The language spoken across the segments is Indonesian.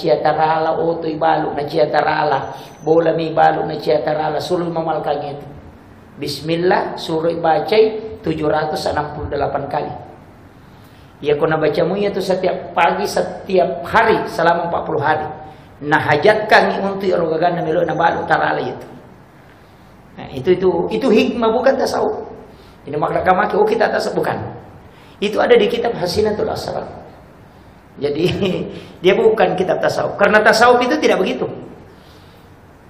cia tarala, oto ibaluk na cia tarala, bola mi baluk na cia tarala, sulul mamalkang itu. Bismillah suruh bacai 768 kali. Ya kena baca munya itu setiap pagi, setiap hari selama 40 hari. Nah hajatkan untuk rogagan na melo na baluk tarala itu. Nah, itu hikmah bukan tasawuf. Ini makna kamaki kita tasawuf bukan. Itu ada di kitab Hasinatul Asrar. Jadi dia bukan kitab tasawuf. Karena tasawuf itu tidak begitu.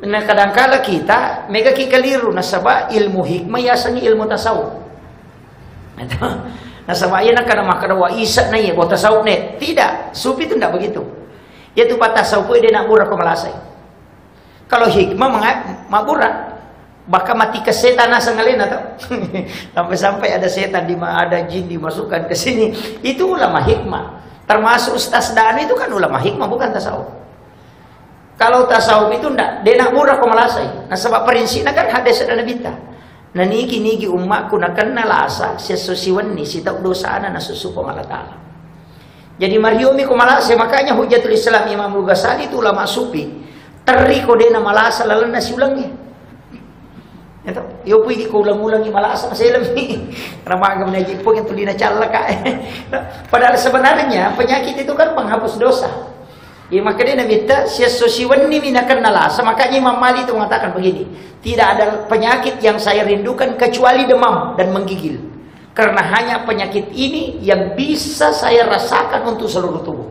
Nah kadangkala kita mega keliru nasaba ilmu hikmah yasani ilmu tasawuf. Nasaba ayana kana makana wa isa na ya buat tasawuf ne. Tidak, sufi itu tidak begitu. Yaitu pat tasawuf dia nak murah kemalasai. Kalau hikmah mabura bahkan mati ke setan asa ngalena tau. Sampai-sampai ada setan ada jin dimasukkan ke sini. Itu ulama hikmah. Termasuk Ustaz Dan itu kan ulama hikmah bukan tasawuf. Kalau tasawuf itu ndak, dia nak murah kemalasai. Nah sebab prinsipnya kan hadis dan nabita. Nah niki umatku nak kenal asa sesusiwan ni si tak dosa ana nasusu pemalata. Jadi mariomi kemalasai makanya Hujatul Islam Imam Al-Ghazali itu ulama sufi. Teriko dia nama malasa lalan nasi ulangnya. Itu, yo pergi ko ulang-ulangi malasa saya lebih ramagam na jipo yang tulina calaka. Padahal sebenarnya penyakit itu kan penghapus dosa. Ya maka dia minta siasosiwan ni minakan nalasa. Makanya Imam Mali itu mengatakan begini, tidak ada penyakit yang saya rindukan kecuali demam dan menggigil. Karena hanya penyakit ini yang bisa saya rasakan untuk seluruh tubuh.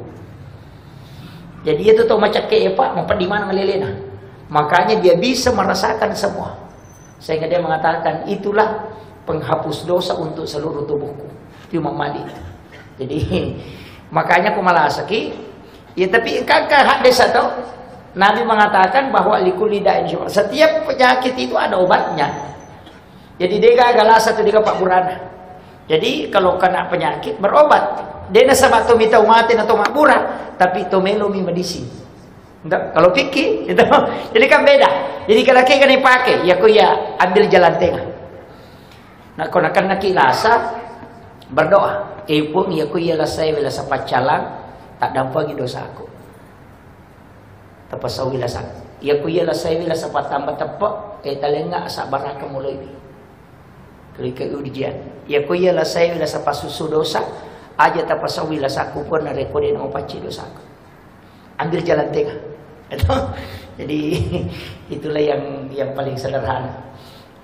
Jadi itu tahu macam kayak Pak, mau di mana ngelelena. Makanya dia bisa merasakan semua. Sehingga dia mengatakan itulah penghapus dosa untuk seluruh tubuhku. Itu Imam Mali. Jadi makanya kumalasaki. Ya tapi kakak hadis atau Nabi mengatakan bahwa likulli da'in syukur. Setiap penyakit itu ada obatnya. Jadi dia gagal satu dia Pak Burana. Jadi kalau kena penyakit berobat. Dia nasabak to mita umatin atau makbura, tapi to melomi medicine. Enggak, kalau fikih itu. Jadi kan beda. Jadi kalau kan dipakai, ya ku ya ambil jalan tengah. Nah, kalau nak kilasa berdoa, pun ya ku ya lasai wala sapacalang tak dampangi dosa aku. Tapasau wala sak. Ya ku ya lasai wala sapatamba tepak talenga sa baraka mulai. Kelika ujian. Ya ku ya lasai wala sapasusu dosa aja tapasau wala saku pun na rekodin mau paci dosa aku. Ambil jalan tengah. Jadi itulah yang paling sederhana.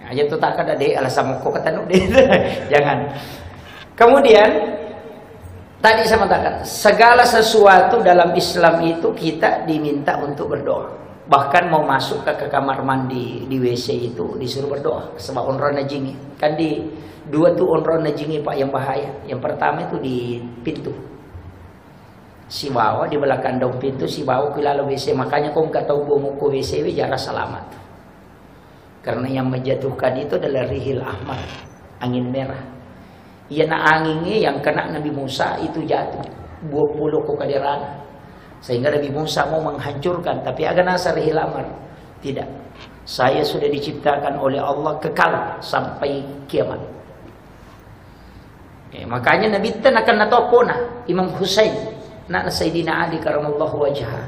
Aja tuh tak ada deh alasan kok kata deh. Jangan. Kemudian tadi saya mengatakan segala sesuatu dalam Islam itu kita diminta untuk berdoa. Bahkan mau masuk ke kamar mandi di WC itu disuruh berdoa sebab onron najingi. Kan di dua tuh onron najingi Pak yang bahaya. Yang pertama itu di pintu. Si bawa di belakang dong pintu si bawa ke lalu WC, makanya kau nggak tahu bomo ke WC jarak selamat karena yang menjatuhkan itu adalah rihil ahmar, angin merah. Iya na anginnya yang kena Nabi Musa itu jatuh 20 ke kadirana sehingga Nabi Musa mau menghancurkan, tapi agak nasa rihil ahmar tidak, saya sudah diciptakan oleh Allah kekal sampai kiamat. Makanya Nabi ten akan natopona Imam Husain nak Sayyidina Ali karamallahu wajhah.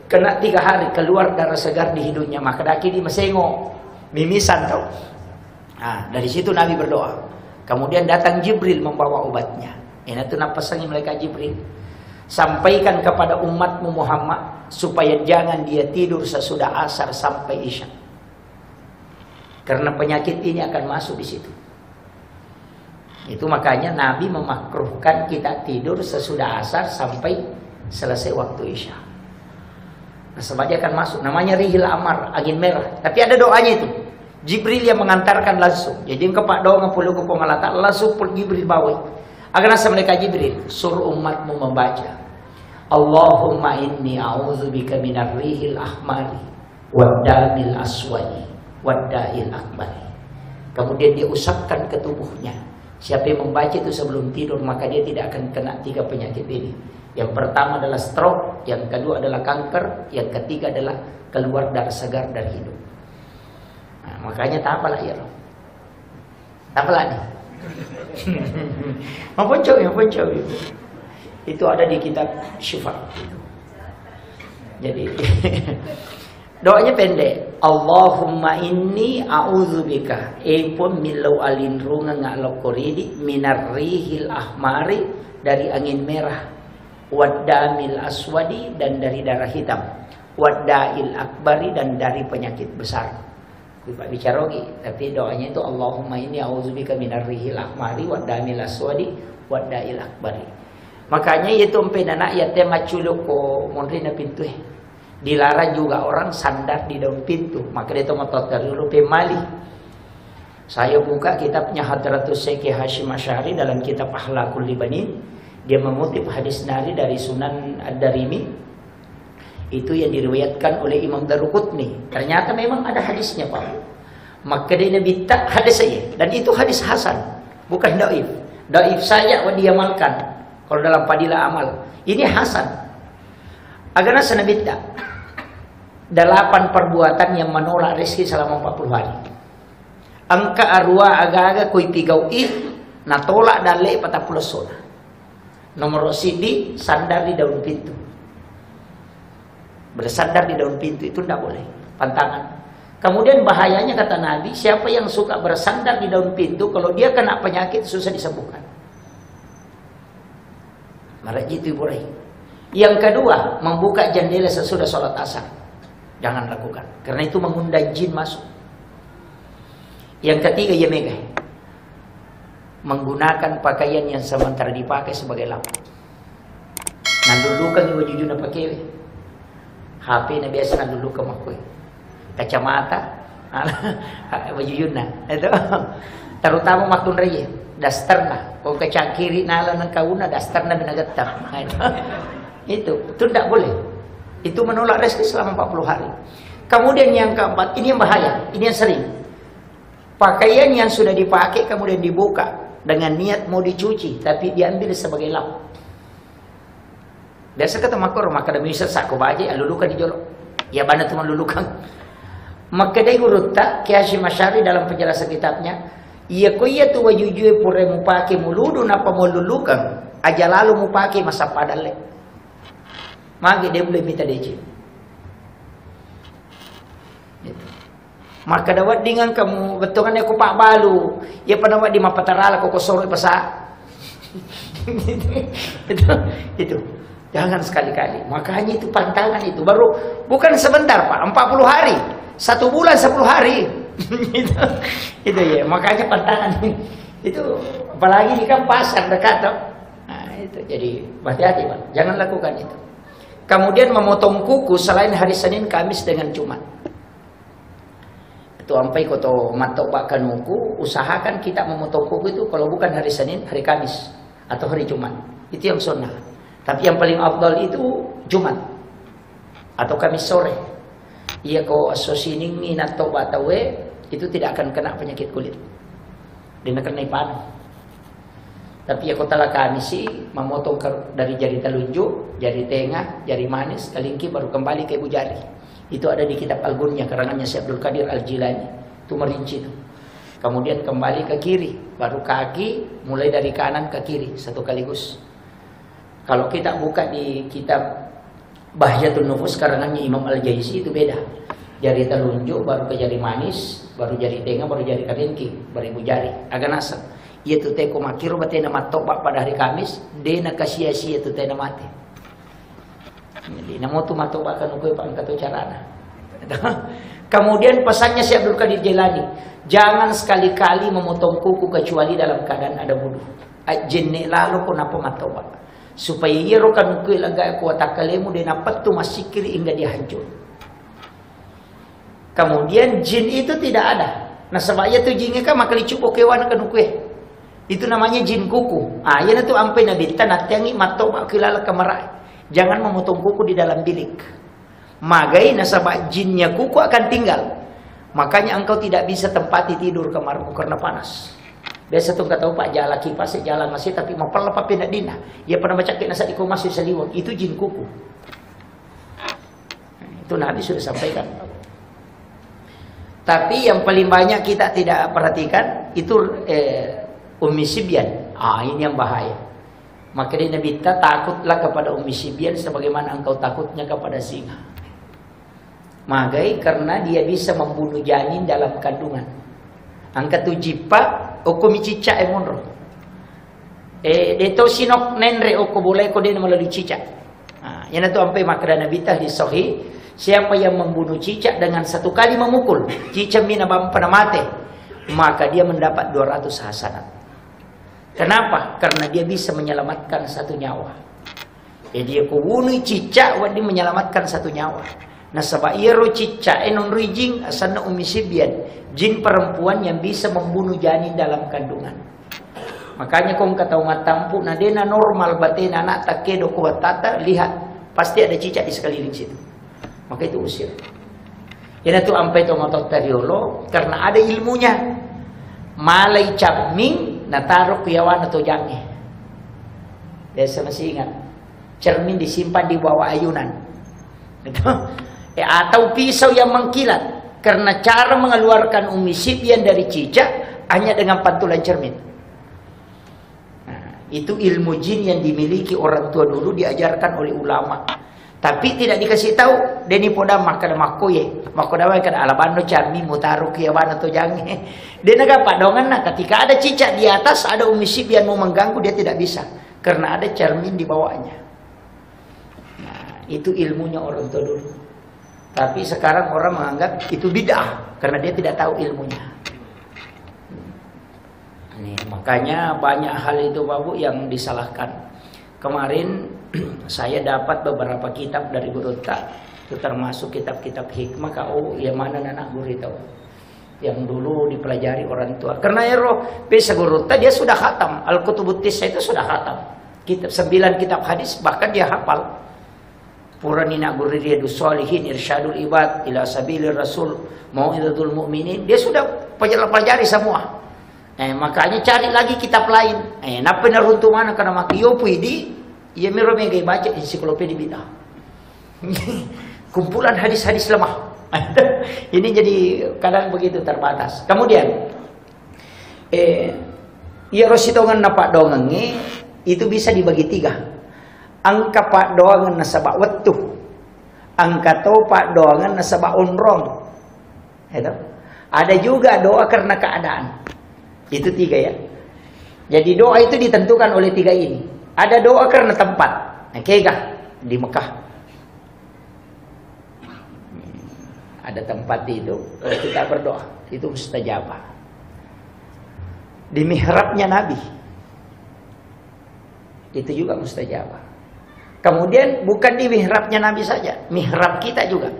Kena 3 hari keluar darah segar di hidungnya, maka daki di mesengo mimisan tau. Nah, dari situ Nabi berdoa. Kemudian datang Jibril membawa obatnya. Ini tuh napasangi mereka Jibril. Sampaikan kepada umatmu Muhammad supaya jangan dia tidur sesudah asar sampai isya. Karena penyakit ini akan masuk di situ. Itu makanya Nabi memakruhkan kita tidur sesudah asar sampai selesai waktu isya. Nah, sebab dia akan masuk. Namanya rihil amar, angin merah. Tapi ada doanya itu. Jibril yang mengantarkan langsung. Jadi kepak doa ngapuluh ke pemalata langsung pun Jibril bawa. Agar nasa mereka Jibril suruh umatmu membaca. Allahumma inni a'udzubika minar rihil ahmari waddamil aswadi wadda'il akbari. Kemudian dia usapkan ke tubuhnya. Siapa yang membaca itu sebelum tidur maka dia tidak akan kena 3 penyakit ini. Yang pertama adalah stroke, yang kedua adalah kanker, yang ketiga adalah keluar darah segar dari hidung. Nah, makanya tak apalah ya. Tak apalah nih. Mampun coba. Itu ada di kitab Syifa. Jadi doanya pendek. Allahumma inni a'udzubika pun milau alindrunga ngalokoridi minar rihil ahmari, dari angin merah, waddamil aswadi, dan dari darah hitam, waddail akbari, dan dari penyakit besar. Pak bicarogi, tapi doanya itu Allahumma inni a'udzubika minar rihil ahmari waddamil aswadi waddail akbari. Makanya itu empenanak ya tema culuk ko monrina pintu. Dilarang juga orang sandar di daun pintu. Maka dia tomatot dulu pemali. Saya buka kitabnya Hadratus Syekh Hashim Asy'ari dalam kitab Akhlaqul Libanin. Dia mengutip hadis Nabi dari Sunan Ad-Darimi. Itu yang diriwayatkan oleh Imam Daruqutni. Ternyata memang ada hadisnya, Pak. Maka dia Nabi tak hadis saja, dan itu hadis hasan, bukan dhaif. Dhaif saja diamalkan kalau dalam fadilah amal. Ini hasan. Agana Nabi tak 8 perbuatan yang menolak rezeki selama 40 hari. Angka arwa aga-aga koi pigau natolak dale patapuluh sona. Nomor sidi sandar di daun pintu. Bersandar di daun pintu itu tidak boleh, pantangan. Kemudian bahayanya kata Nabi, siapa yang suka bersandar di daun pintu, kalau dia kena penyakit susah disembuhkan. Marah itu boleh. Yang kedua, membuka jendela sesudah sholat asar. Jangan lakukan, karena itu mengundang jin masuk. Yang ketiga, ya mega, menggunakan pakaian yang sementara dipakai sebagai lampu. Nandulukan ibu jujuna pakai HP na biasa dulu ke makoi, kacamata, bajuyuna, itu terutama makun raya, dastarna, kalau kacang kiri nala nang kauna dastarna binagatam, itu tidak boleh, itu menolak rezeki selama 40 hari. Kemudian yang keempat, ini yang bahaya, ini yang sering, pakaian yang sudah dipakai kemudian dibuka dengan niat mau dicuci, tapi diambil sebagai lap. Biasa kata makor, maka demi sesak ko baje alulukan di jolok. Ya bana tu melulukan. Maka dai gurutta Ki Hashim Asy'ari dalam penjelasan kitabnya, iya ko iya tu wajujue pure mupake muludu napa melulukan, aja lalu mupake masa padale. Mage dia boleh minta deci. Gitu. Maka dawat dengan kamu betongan aku pak balu, ya panawat di mapatarala ko kosoro pasa. itu. Jangan sekali-kali. Makanya itu pantangan itu. Baru bukan sebentar, Pak. 40 hari. 1 bulan 10 hari. itu ya. Makanya pantangan itu. Apalagi di kan pasar dekat. Nah, itu. Jadi hati-hati, Pak. Jangan lakukan itu. Kemudian memotong kuku selain hari Senin, Kamis dengan Jumat. Itu sampai koto matok bakkan kuku. Usahakan kita memotong kuku itu kalau bukan hari Senin, hari Kamis. Atau hari Jumat. Itu yang sunnah. Tapi yang paling afdal itu Jumat atau Kamis sore. Ia ko asosining atau batawe itu tidak akan kena penyakit kulit. Dia kena panu. Tapi ya kota Kamis sih memotong dari jari telunjuk, jari tengah, jari manis, kelingking baru kembali ke ibu jari. Itu ada di kitab Al-Gunya karangannya Syekh Abdul Qadir Al-Jilani. Itu merinci itu. Kemudian kembali ke kiri, baru kaki mulai dari kanan ke kiri satu kaligus. Kalau kita buka di kitab Bahjatun Nufus karangannya Imam Al-Jaisi itu beda. Jari telunjuk baru ke jari manis, baru jari tengah, baru jari kelingking, baru ibu jari. Agak nasab. Ia tu teko makiru batena matok pada hari Kamis, dena kasia-sia tu tena mati. Jadi namo tu matok kan ukoi pan kata carana. Kemudian pesannya Syekh Abdul Qadir Jailani, jangan sekali-kali memotong kuku kecuali dalam keadaan ada wudu. Jenne lalu pun apa matok supaya ia rokan ukui laga kuat kalemu dan apa tu masih kiri hingga dia hancur. Kemudian jin itu tidak ada. Nah sebabnya tu jinnya kan maka dicupok kewan kan ukui. Itu namanya jin kuku. Ah ia tu ampai nabi tanah tiangi matok kilala kamarai. Jangan memotong kuku di dalam bilik. Magai nasabah jinnya kuku akan tinggal. Makanya engkau tidak bisa tempati tidur kamarmu karena panas. Biasa tuh kata Pak jala kipas jalan masih tapi mau perlepas pindah dina. Ia pernah baca kena saat masih seliwang. Itu jin kuku. Itu Nabi sudah sampaikan. Tapi yang paling banyak kita tidak perhatikan itu Ummi Sibyan. Ah ini yang bahaya. Maka dia Nabi takutlah kepada Ummi Sibyan sebagaimana engkau takutnya kepada singa. Magai karena dia bisa membunuh janin dalam kandungan. Angka tu jipa oko micica emonro. Deto sinok nenre oko boleh ko dia melalui cicak. Yang itu sampai makna Nabi di sahih, siapa yang membunuh cicak dengan satu kali memukul, cicak mina pada mati, maka dia mendapat 200 hasanat. Kenapa? Karena dia bisa menyelamatkan satu nyawa. Jadi aku bunuh cicak, dia menyelamatkan satu nyawa. Nah sebab iro cicak enon rijing asana umisibian, jin perempuan yang bisa membunuh janin dalam kandungan. Makanya kong kata umat tampu, nah dena normal batin anak takedo kuat tata, lihat pasti ada cicak di sekeliling situ. Maka itu usir. Ini tuh ampai to ngotot tariolo karena ada ilmunya. Malai caming nataruh kiawan atau jange. Biasa masih ingat. Cermin disimpan di bawah ayunan. Atau pisau yang mengkilat karena cara mengeluarkan umisipian dari cicak hanya dengan pantulan cermin. Itu ilmu jin yang dimiliki orang tua dulu, diajarkan oleh ulama. Tapi tidak dikasih tahu. Deni poda makan makoye. Makoda makan alabano carmi mutaru kiawan atau jange. Dia naga padongan nah ketika ada cicak di atas, ada umisip yang mau mengganggu, dia tidak bisa. Karena ada cermin di bawahnya. Nah, itu ilmunya orang tua dulu. Tapi sekarang orang menganggap itu bid'ah karena dia tidak tahu ilmunya. Nih, makanya banyak hal itu Bapak yang disalahkan. Kemarin saya dapat beberapa kitab dari Guru Tak, itu termasuk kitab-kitab hikmah kau yang mana anak guru itu yang dulu dipelajari orang tua. Karena ero bisa Guru Tak dia sudah khatam Al-Kutubut Tis'ah itu sudah khatam. Kitab 9 kitab hadis bahkan dia hafal. Puranina Guru Riyadus Shalihin, Irsyadul Ibad ila Sabilir Rasul, Mau'izatul Mu'minin, dia sudah pelajari semua. Makanya cari lagi kitab lain. Napa naruntu mana karena maki yopu di ia mero mega baca ensiklopedia bidah. Kumpulan hadis-hadis lemah. Ini jadi kadang begitu terbatas. Kemudian ia rositongan napa dongange itu bisa dibagi 3. Angka pak doangan nasabak wetuh. Angka to pak doangan nasabak onrong. Ada juga doa karena keadaan. Itu 3 ya. Jadi doa itu ditentukan oleh 3 ini. Ada doa karena tempat. Kekah di Mekah. Ada tempat itu kita berdoa. Itu mustajabah. Di mihrabnya Nabi. Itu juga mustajabah. Kemudian bukan di mihrabnya Nabi saja. Mihrab kita juga.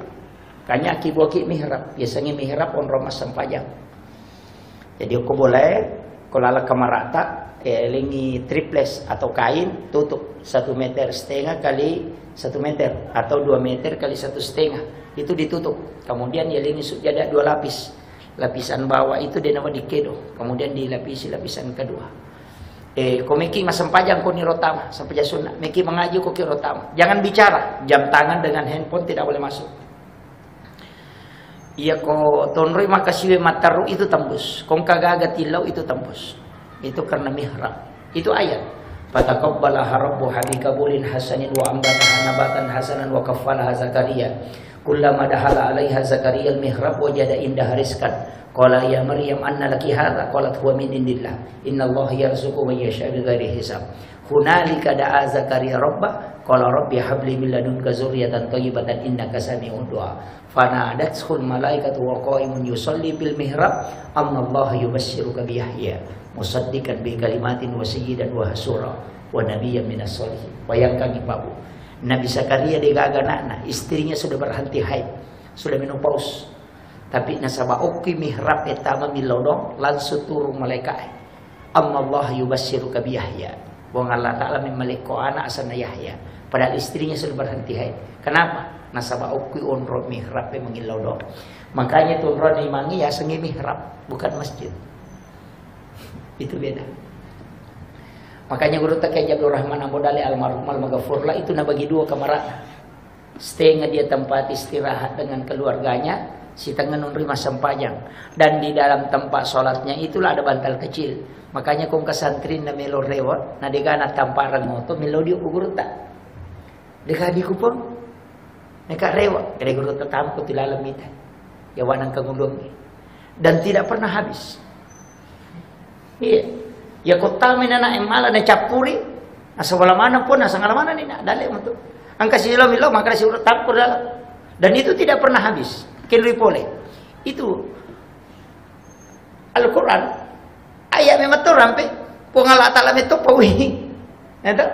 Kanya kiboki mihrab. Biasanya mihrab on romas sempajang. Jadi aku boleh kalau ala kamarata lingi triples atau kain tutup 1,5 meter kali 1 meter atau 2 meter kali 1,5 itu ditutup. Kemudian ya lingi sujadah 2 lapis. Lapisan bawah itu dia nama dikedo. Kemudian dilapisi lapisan kedua. Komiki masam pajang ko ni rotama sampai jasuna. Miki mengaji ko ki rotama. Jangan bicara. Jam tangan dengan handphone tidak boleh masuk. Iya ko tonroi makasiwe mataru itu tembus. Kong kagaga tilau itu tembus. Itu karena mihrab. Itu ayat. Fataqabbalaha rabbuha bikabulin hasanin wa ambataha nabatan hasanan wa kaffalaha Zakaria. Kullama dahala 'alaiha Zakaria al-mihrab wajada indaha rizqan. Qala ya Maryam anna laki hadza? Qalat huwa min indillah. Innallaha yarzuqu man yasha'u bighairi hisab. Hunalika da'a Zakaria rabbah qala rabbi habli min ladunka dzurriyyatan thayyibatan innaka sami'ud du'a. Fanadatul malaikatu wa qa'imun yusalli bil mihrab annallaha yubassyiruka bi Yahya musaddiqan bi kalimatin wa sayyidan wa hasura wa nabiyyan minas sholihin. Bayangkan Pak Bu, Nabi Zakaria degaganana, istrinya sudah berhenti haid, sudah menopause. Tapi nasaba oki mihrab etama milodong langsung turun malaikat. Annallaha yubassyiruka bi Yahya. Wa Allah Ta'ala memiliki anak asana Yahya. Padahal istrinya sudah berhenti haid. Kenapa? Nasaba ukui onro mihrab mengilau dong. Makanya turun imangi ya sengi mihrab, bukan masjid. Itu beda. Makanya guru tak kayak Abdul Rahman Abodali almarhum al-Maghfurlah itu na bagi 2 kamarana. Setengah dia tempat istirahat dengan keluarganya, si tengah nunrima sempajang. Dan di dalam tempat sholatnya itulah ada bantal kecil. Makanya kong kesantrin na melo rewot, na degana tamparan moto melo di guru tak. Dekadi kupon. Mereka rewak, kada guru tetamu ku tilalam kita. Ya wanang kangulung. Dan tidak pernah habis. Iya. Ya kota minana emala na capuri. Asa wala mana pun asa ngala mana ni na dale untuk. Angka silo milo maka si urut tapur dalam. Dan itu tidak pernah habis. Kilui pole. Itu Al-Quran ayat memang tu rampe. Pengala taala itu pawi. Itu.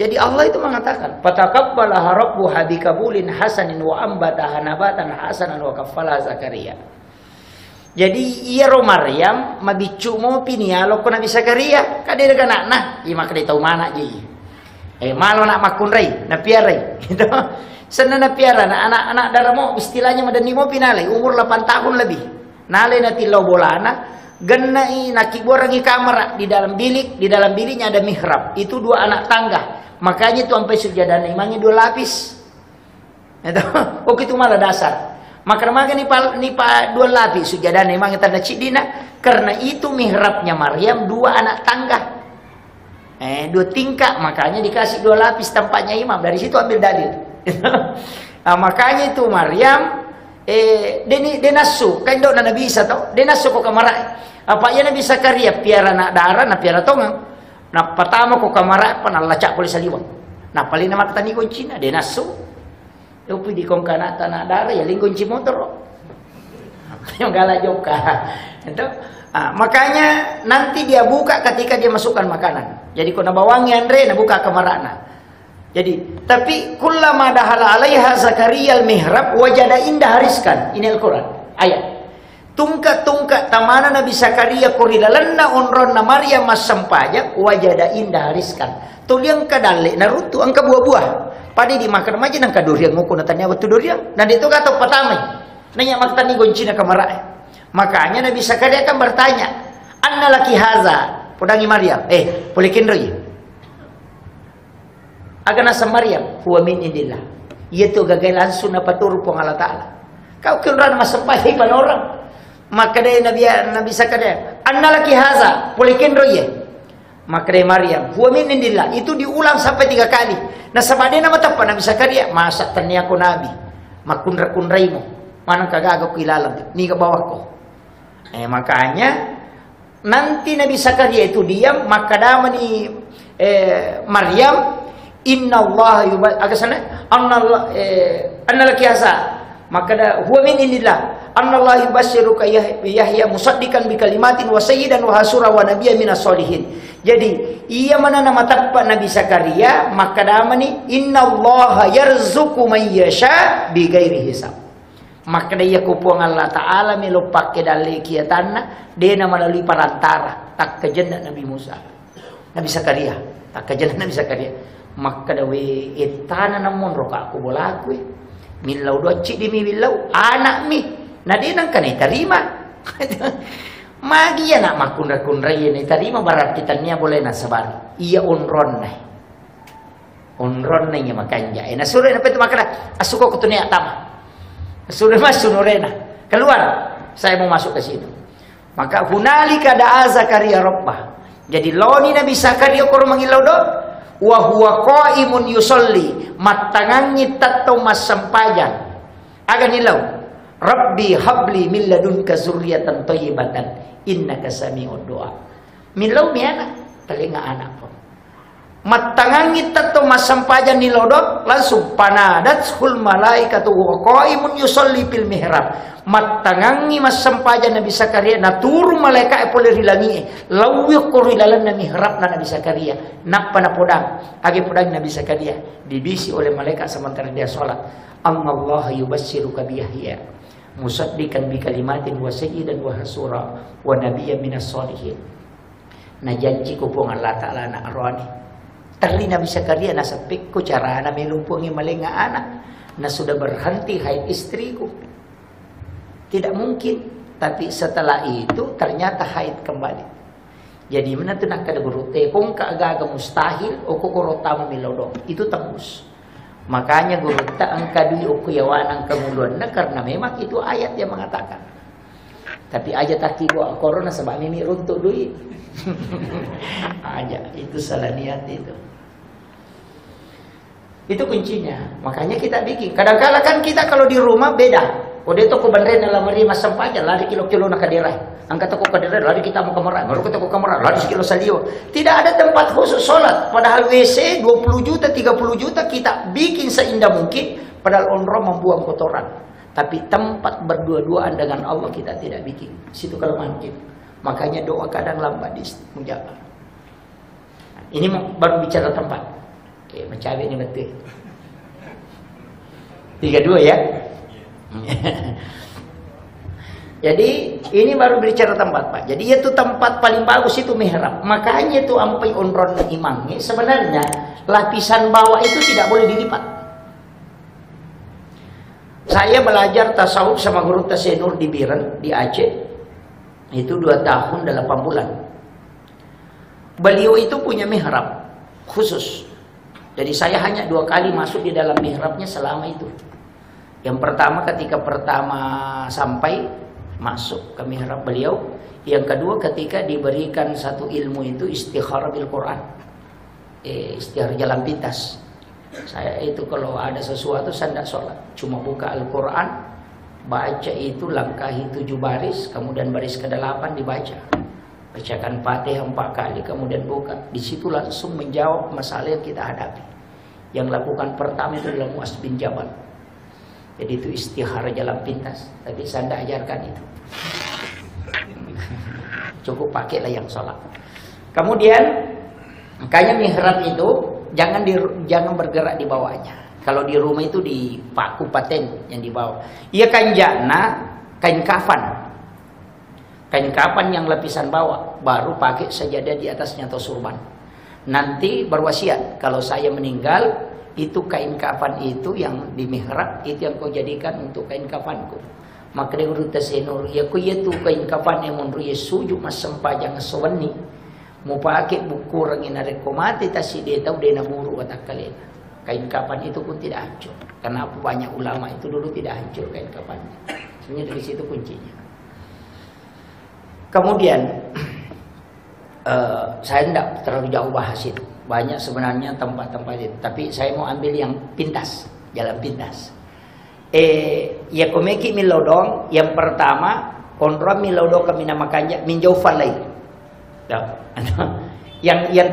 Jadi Allah itu mengatakan, "Fataqabbalaha rabbuha bikabulin hasanin wa ambataha nabatan hasanan wa kaffalaha Zakaria." Jadi ia ro Maryam mabicu mo pinialo ko Nabi Zakaria kade daga nak ima kade tau mana je. Malo nak makunrai na piarai. Gitu. Sana na piara na anak-anak daramo istilahnya madani mo pinalay umur 8 tahun lebih. Nalay na tilaw bolana gennai nakiborangi kamar di dalam biliknya ada mihrab. Itu 2 anak tangga. Makanya itu sampai sujadana imamnya 2 lapis. Itu oh itu malah dasar. Maka ni pa 2 lapis sujadana imamnya tanda cidina karena itu mihrabnya Maryam 2 anak tangga. 2 tingkat makanya dikasih 2 lapis tempatnya imam. Dari situ ambil dalil. Nah, makanya itu Maryam denasu kan dok Nabi Isa tau denasu ko kamara apa ya Nabi Zakaria piara nak darah na piara tongang na pertama ko kamara pan Allah cak boleh saliwang na paling nama tani kuncina denasu yo pi di kong kana tanah darah ya ling kunci motor yang galak joka itu makanya nanti dia buka ketika dia masukkan makanan jadi kau na bawangi Andre na buka kamarana. Jadi, tapi kullama dahala 'alaiha Zakaria al-mihrab wajada indah hariskan. Ini Al-Quran, ayat. Tungka-tungka tamana Nabi Zakaria kurilalanna onronna Maryam masampaja wajada indah hariskan. Tuliang kadale narutu angka buah-buah. Padi dimakan maja nang kaduriang nguku natanya waktu duriang. Dan itu kata pertama. Nanya maktani goncina kamarae. Makanya Nabi Zakaria akan bertanya, "Anna laki haza?" Podangi Maryam, polikin roy. Agana sa Maryam huwa min indillah. Ito gagay langsung na paturo po ng Allah Ta'ala. Kau kilran masampay iban orang. Maka day Nabi Zakaria, "Anna laki haza?" Polikin roye. Maka day Maryam, huwa min indillah. Itu diulang sampai 3 kali. Nah sabade na matapa Nabi Zakaria, masa tanya ko Nabi. Makundra-kundray mo. Manang kagagaw ko ilalang. Ni ka bawa ko. Makanya nanti Nabi Zakaria itu diam, maka dama ni Maryam Inna Allah agasana anna laki hasa maka da huwa min indillah anna Allah yubashshiruka Yahya musaddiqan bi kalimatin wa sayyidan wa hasura wa nabiyyan minas solihin. Jadi ia mana nama tappa Nabi Zakaria maka damani inna Allah yarzuqu man yasha bi ghairi hisab. Maka dia kupuang Allah Ta'ala melupak ke dalai kiatanna dia melalui perantara tak kejendak Nabi Musa Nabi Zakaria tak kejendak Nabi Zakaria maka dawe etana namun roka aku bola aku milau doci di mi milau anak mi nadi nang kan terima magi ya nak makundra-kundra ya terima berarti tania boleh nasabar iya onron nya makanya na sura na petu makana asuko ko tunia tama sura mas sunurena keluar saya mau masuk ke situ maka hunalika da'a Zakaria rabbah jadi loni Nabi Zakaria kor mangilau do wa huwa qaimun yusolli matangangi tatto masampajan aga nilaw rabbi habli min ladunka zurriyatan thayyibatan innaka sami'ud du'a milaw miana telinga anak pun matangangi tatto masampajan nilaw do langsung panadatul malaikatu wa qaimun yusolli fil mihrab matangangi masampajan Nabi Zakaria naturu malaikat pole rilangi lawi korilalan na mihrab na Nabi Zakaria nappa na podang agi podang Nabi Zakaria dibisi oleh malaikat sementara dia salat Allah yubassiruka bi Yahya musaddiqan bi kalimatin wa sayyidan wa hasura wa nabiyyan minas solihin na janji ko po Allah Ta'ala na arwani tali Nabi Zakaria na sapik ko cara na melumpungi malinga anak na sudah berhenti haid istriku. Tidak mungkin, tapi setelah itu ternyata haid kembali. Jadi mana tu nak kada berute, kong kaaga mustahil, o kukurota milodong. Itu tembus. Makanya guruta ang kadui o kuyawan ang kamuluan na karena memang itu ayat yang mengatakan. Tapi aja taki gua corona sebab mimi runtuk duit. Aja itu salah niat itu. Itu kuncinya. Makanya kita bikin. Kadang-kadang kan kita kalau di rumah beda. Oh dia toko bandren dalam merima sampahnya lari kilo-kilo nak kadirai. Angkat toko kadirai lari kita mau kemerai. Baru ke toko kemerai lari sekilo salio. Tidak ada tempat khusus sholat. Padahal WC 20 juta, 30 juta kita bikin seindah mungkin. Padahal onro membuang kotoran. Tapi tempat berdua-duaan dengan Allah kita tidak bikin. Situ kelemahan kita. Makanya doa kadang lambat dijawab. Ini baru bicara tempat. Oke, mencari ini betul. 32 ya. Jadi ini baru bicara tempat Pak. Jadi itu tempat paling bagus itu mihrab. Makanya itu ampai onron imamnya sebenarnya lapisan bawah itu tidak boleh dilipat. Saya belajar tasawuf sama guru Tasenur di Biren di Aceh. Itu 2 tahun 8 bulan. Beliau itu punya mihrab khusus. Jadi saya hanya 2 kali masuk di dalam mihrabnya selama itu. Yang pertama ketika pertama sampai masuk ke mihrab beliau. Yang kedua ketika diberikan satu ilmu itu istikharah bil Quran. Istikharah jalan pintas. Saya itu kalau ada sesuatu saya tidak sholat. Cuma buka Al-Quran. Baca itu langkahi 7 baris. Kemudian baris ke-8 dibaca. Bacakan Fatihah 4 kali. Kemudian buka. Di situ langsung menjawab masalah yang kita hadapi. Yang lakukan pertama itu adalah Mu'az bin Jabal. Jadi itu istikharah jalan pintas. Tapi saya tidak ajarkan itu. Cukup pakailah yang sholat. Kemudian makanya mihrab itu jangan bergerak di bawahnya. Kalau di rumah itu di paku paten yang di bawah. Iya kain jana, kain kafan. Kain kafan yang lapisan bawah. Baru pakai sajadah di atasnya atau surban. Nanti berwasiat kalau saya meninggal. Itu kain kafan itu yang di mihrab itu yang kau jadikan untuk kain kafanku. Maka dia guru Tasenur ya ku itu kain kafan yang menurut Yesus mas sempajang sewani mau pakai buku rangin rekomati tasi dia tahu dia naburu kata kalian. Kain kafan itu pun tidak hancur. Kenapa banyak ulama itu dulu tidak hancur kain kafannya? Sebenarnya dari situ kuncinya. Kemudian saya tidak terlalu jauh bahas itu. Banyak sebenarnya tempat-tempat itu. Tapi saya mau ambil yang pintas. Jalan pintas. Ya komeki milodong. Yang pertama. Konra milodong kami namakannya. Minjau falai. Yang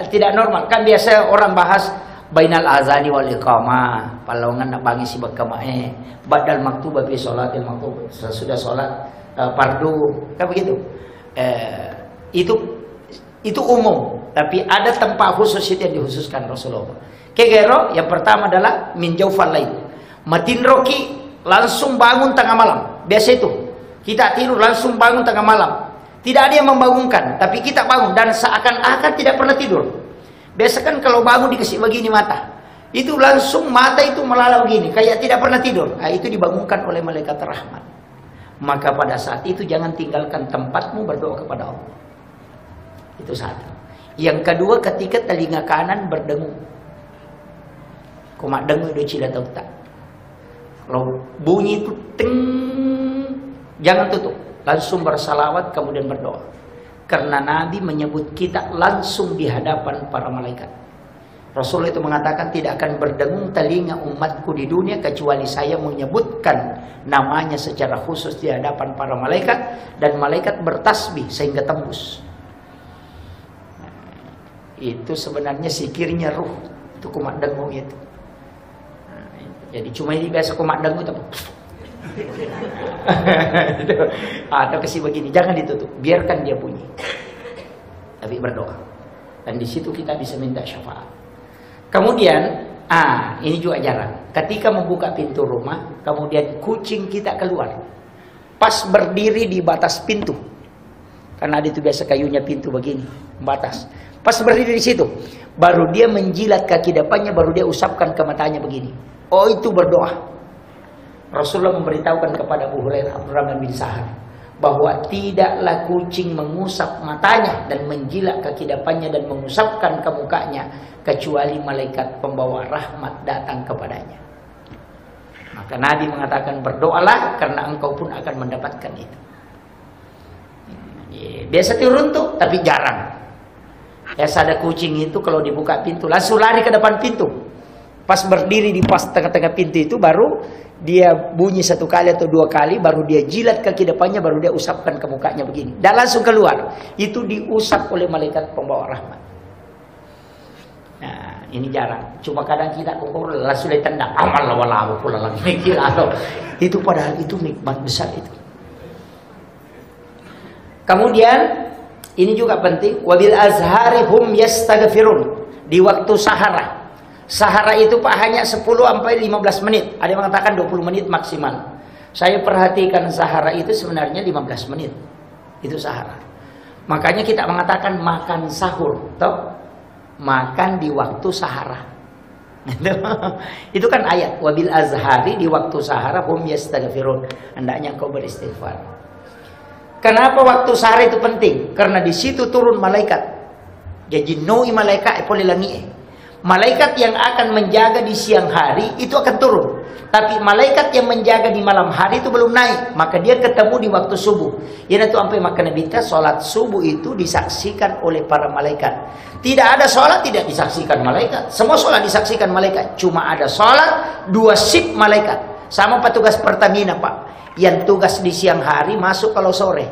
tidak normal. Kan biasa orang bahas. Bainal azani wal iqamah. Palongan nak bangi si bakamae. Badal maktubah fi sholatil maktubah. Sesudah sholat fardu. Kan begitu. Itu umum. Tapi ada tempat khusus itu yang dikhususkan Rasulullah. Kegero yang pertama adalah min jaufal lail. Matin roki langsung bangun tengah malam. Biasa itu. Kita tidur langsung bangun tengah malam. Tidak ada yang membangunkan, tapi kita bangun dan seakan-akan tidak pernah tidur. Biasa kan kalau bangun dikasih begini mata. Itu langsung mata itu melalau begini, kayak tidak pernah tidur. Nah, itu dibangunkan oleh malaikat rahmat. Maka pada saat itu jangan tinggalkan tempatmu berdoa kepada Allah. Itu satu. Yang kedua ketika telinga kanan berdengung. Komak dengung udah cila tahu tak. Kalau bunyi itu ting, jangan tutup. Langsung bersalawat kemudian berdoa. Karena Nabi menyebut kita langsung di hadapan para malaikat. Rasul itu mengatakan tidak akan berdengung telinga umatku di dunia kecuali saya menyebutkan namanya secara khusus di hadapan para malaikat. Dan malaikat bertasbih sehingga tembus. Itu sebenarnya sikirnya ruh. Itu kumat dengung itu. Jadi cuma ini biasa kumat dengung itu. Atau kasih begini, jangan ditutup, biarkan dia bunyi. Tapi berdoa. Dan di situ kita bisa minta syafaat. Kemudian, ini juga jarang. Ketika membuka pintu rumah, kemudian kucing kita keluar. Pas berdiri di batas pintu. Karena ada itu biasa kayunya pintu begini, batas. Pas berdiri di situ, baru dia menjilat kaki depannya, baru dia usapkan ke matanya begini. Oh, itu berdoa. Rasulullah memberitahukan kepada Abu Hurairah Abdurrahman bin Sahar bahwa tidaklah kucing mengusap matanya dan menjilat kaki depannya dan mengusapkan ke mukanya kecuali malaikat pembawa rahmat datang kepadanya. Maka Nabi mengatakan berdoalah karena engkau pun akan mendapatkan itu. Biasa turun tuh, tapi jarang. Ya ada kucing itu kalau dibuka pintu langsung lari ke depan pintu. Pas berdiri di pas tengah-tengah pintu itu baru dia bunyi 1 kali atau 2 kali, baru dia jilat kaki depannya, baru dia usapkan ke mukanya begini. Dan langsung keluar. Itu diusap oleh malaikat pembawa rahmat. Nah, ini jarang. Cuma kadang kita langsung ditendang. Amal lawa pula lagi. Itu padahal itu nikmat besar itu. Kemudian ini juga penting. Wabil azhari hum yastaghfirun. Di waktu sahara. Sahara itu Pak hanya 10 sampai 15 menit. Ada yang mengatakan 20 menit maksimal. Saya perhatikan sahara itu sebenarnya 15 menit. Itu sahara. Makanya kita mengatakan makan sahur. Toh? Makan di waktu sahara. Itu kan ayat. Wabil azhari di waktu sahara hum yastaghfirun. Hendaknya kau beristighfar. Kenapa waktu sahara itu penting? Karena di situ turun malaikat. Jadi noi malaikat boleh langi. Malaikat yang akan menjaga di siang hari itu akan turun. Tapi malaikat yang menjaga di malam hari itu belum naik. Maka dia ketemu di waktu subuh. Yang itu sampai maka Nabi kita sholat subuh itu disaksikan oleh para malaikat. Tidak ada sholat tidak disaksikan malaikat. Semua sholat disaksikan malaikat. Cuma ada sholat 2 shift malaikat. Sama petugas Pertamina Pak. Yang tugas di siang hari masuk kalau sore.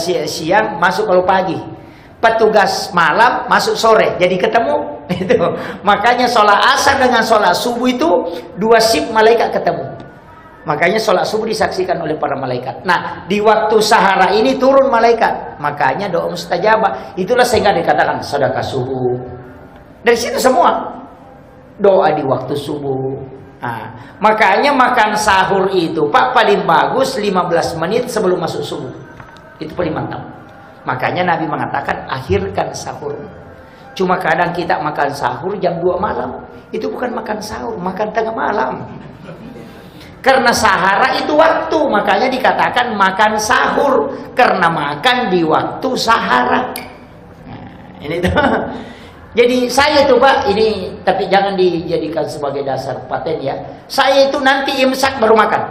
Siang masuk kalau pagi. Petugas malam masuk sore, jadi ketemu itu. Makanya sholat asar dengan sholat subuh itu 2 shift malaikat ketemu. Makanya sholat subuh disaksikan oleh para malaikat. Nah, di waktu sahara ini turun malaikat. Makanya doa mustajabah. Itulah sehingga dikatakan sedekah subuh. Dari situ semua doa di waktu subuh. Nah, makanya makan sahur itu Pak paling bagus 15 menit sebelum masuk subuh. Itu paling mantap. Makanya Nabi mengatakan akhirkan sahur. Cuma kadang kita makan sahur jam 2 malam. Itu bukan makan sahur, makan tengah malam. Karena sahara itu waktu, makanya dikatakan makan sahur. Karena makan di waktu sahara. Nah, ini tuh. Jadi saya itu Pak, ini tapi jangan dijadikan sebagai dasar paten ya. Saya itu nanti imsak baru makan.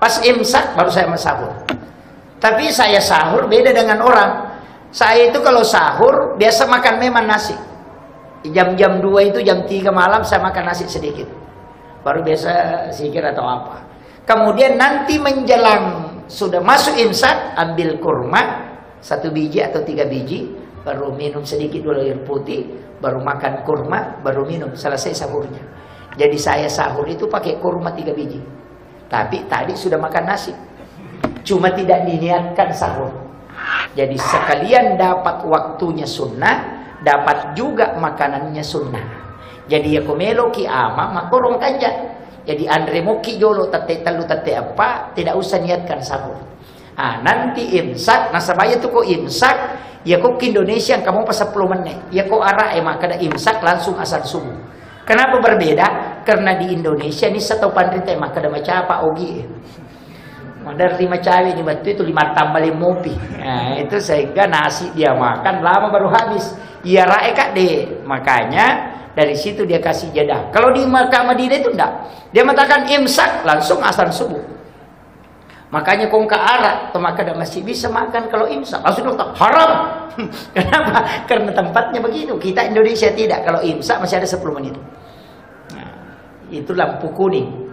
Pas imsak baru saya sahur. Tapi saya sahur beda dengan orang. Saya itu kalau sahur biasa makan memang nasi. Jam-jam 2 itu jam 3 malam saya makan nasi sedikit. Baru biasa sikir atau apa. Kemudian nanti menjelang sudah masuk imsak ambil kurma 1 biji atau 3 biji. Baru minum sedikit dulu air putih. Baru makan kurma baru minum. Selesai sahurnya. Jadi saya sahur itu pakai kurma 3 biji. Tapi tadi sudah makan nasi. Cuma tidak diniatkan sahur. Jadi sekalian dapat waktunya sunnah, dapat juga makanannya sunnah. Jadi ya komelo ki ama makorong kanja. Jadi andre moki jolo tate talu tate apa, tidak usah niatkan sahur. Nanti imsak, nasabaya tuh kok imsak, ya kok ke Indonesia kamu pas 10 menit. Ya kok arah maka ada imsak langsung asal subuh. Kenapa berbeda? Karena di Indonesia ini satu pandrita maka ada macam apa ogi. Ada 5 cabai ini batu itu 5 tambah 5 mopi. Nah, itu sehingga nasi dia makan lama baru habis. Iya rae kak deh. Makanya dari situ dia kasih jadah. Kalau di Makkah Madinah itu enggak. Dia mengatakan imsak langsung asar subuh. Makanya kong ke arah maka masih bisa makan kalau imsak. Langsung dokter haram. Kenapa? Karena tempatnya begitu. Kita Indonesia tidak. Kalau imsak masih ada 10 menit. Nah, itu lampu kuning.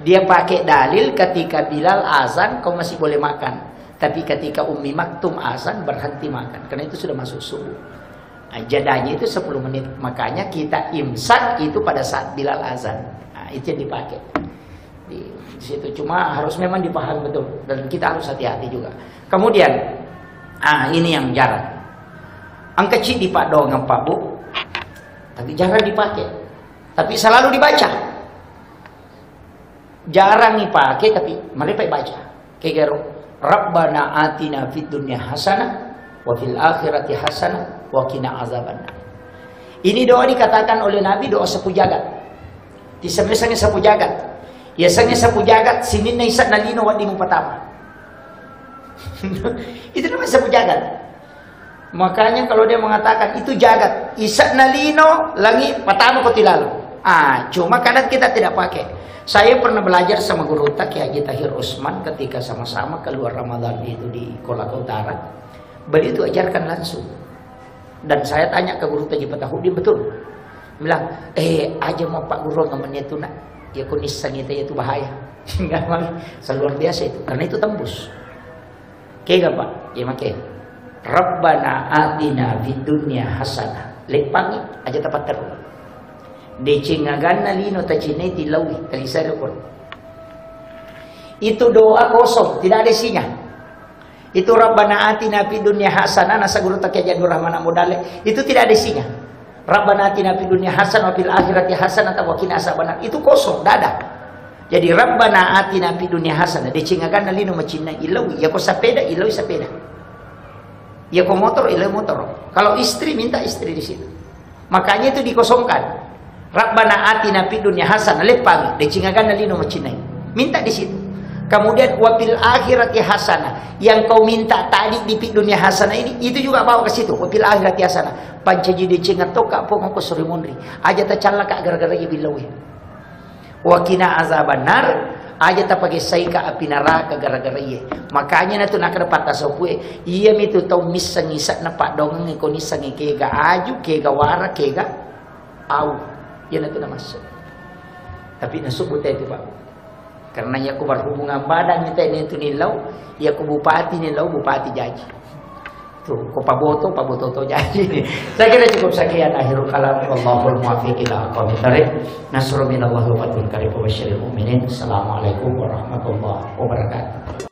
Dia pakai dalil ketika Bilal azan kau masih boleh makan. Tapi ketika Ummi Maktum azan berhenti makan. Karena itu sudah masuk subuh. Nah, jadahnya itu 10 menit. Makanya kita imsak itu pada saat Bilal azan. Nah, itu yang dipakai. Di situ cuma harus memang dipahami betul. Dan kita harus hati-hati juga. Kemudian, ini yang jarang. Ang kecil di Pak Dong Pak Bu. Tapi jarang dipakai. Tapi selalu dibaca. Jarang dipakai tapi mereka baca. Kayak Rabbana atina fid dunya hasanah wa fil akhirati hasanah wa qina azabannar. Ini doa dikatakan oleh Nabi doa sapu jagat. Disemesangnya sapu jagat. Ya sangnya sapu jagat sinin na isa nalino wa di mo patama. Itu namanya sapu jagat. Makanya kalau dia mengatakan itu jagat, isa nalino langit patama ko tilalo. Cuma kadang kita tidak pakai. Saya pernah belajar sama guru Kiai Haji Tahir Usman ketika sama-sama keluar Ramadan itu di Kolaka Utara. Beliau itu ajarkan langsung. Dan saya tanya ke guru Haji Fatahudin betul. Bilang, aja mau Pak Guru namanya itu nak, ya kunisang itu bahaya. Enggak luar biasa itu, karena itu tembus. Kega Pak, ya make. Rabbana atina fid dunya hasanah. Lepangi aja tepat terus. Decengaganna lino tacineti lawi talisar Quran. Itu doa kosong, tidak ada isinya. Itu Rabbana atina fid dunya hasanah, nasa guru takiyadur rahmana modale, itu tidak ada isinya. Rabbana atina fid dunya hasanah wa fil akhirati hasanah wa qina azabannar. Itu kosong, tidak ada. Jadi Rabbana atina fid dunya hasanah, decengaganna lino macinna ilawi, ya ko sepeda ilawi sepeda. Ya ko motor ilawi motor. Kalau istri minta istri di situ. Makanya itu dikosongkan. Rabbana atina fid dunya hasanah, lepang decengaganna lino macinna. Minta di situ. Kemudian wafil akhirati hasanah, yang kau minta tadi di dunia hasanah ini, itu juga bawa ke situ. Wafil akhirati hasanah. Pancaji decengat toka pokok ko suri mondri. Aja tacalla ka gara-gara ya bilawi. Wakina azabannar, aja ta pakai saika api neraka gara-gara ye. Makanya na tu nak dapat tasawuf. Iya mitu tau misang isak na pak dongeng ko nisang kega aju, kega wara, kega au. Yan na tu na masuk. Tapi nasubut itu Pak. Karena ya ku berhubungan badan kita ini itu nilau, ya ku bupati nilau, bupati jaji. Tuh, ku paboto to jaji. Saya kira cukup sekian akhirul kalam. Wallahul muwaffiq ila aqwamit thariq. Nasrun minallahi wa fathun qarib wa basyiril mu'minin. Assalamualaikum warahmatullahi wabarakatuh.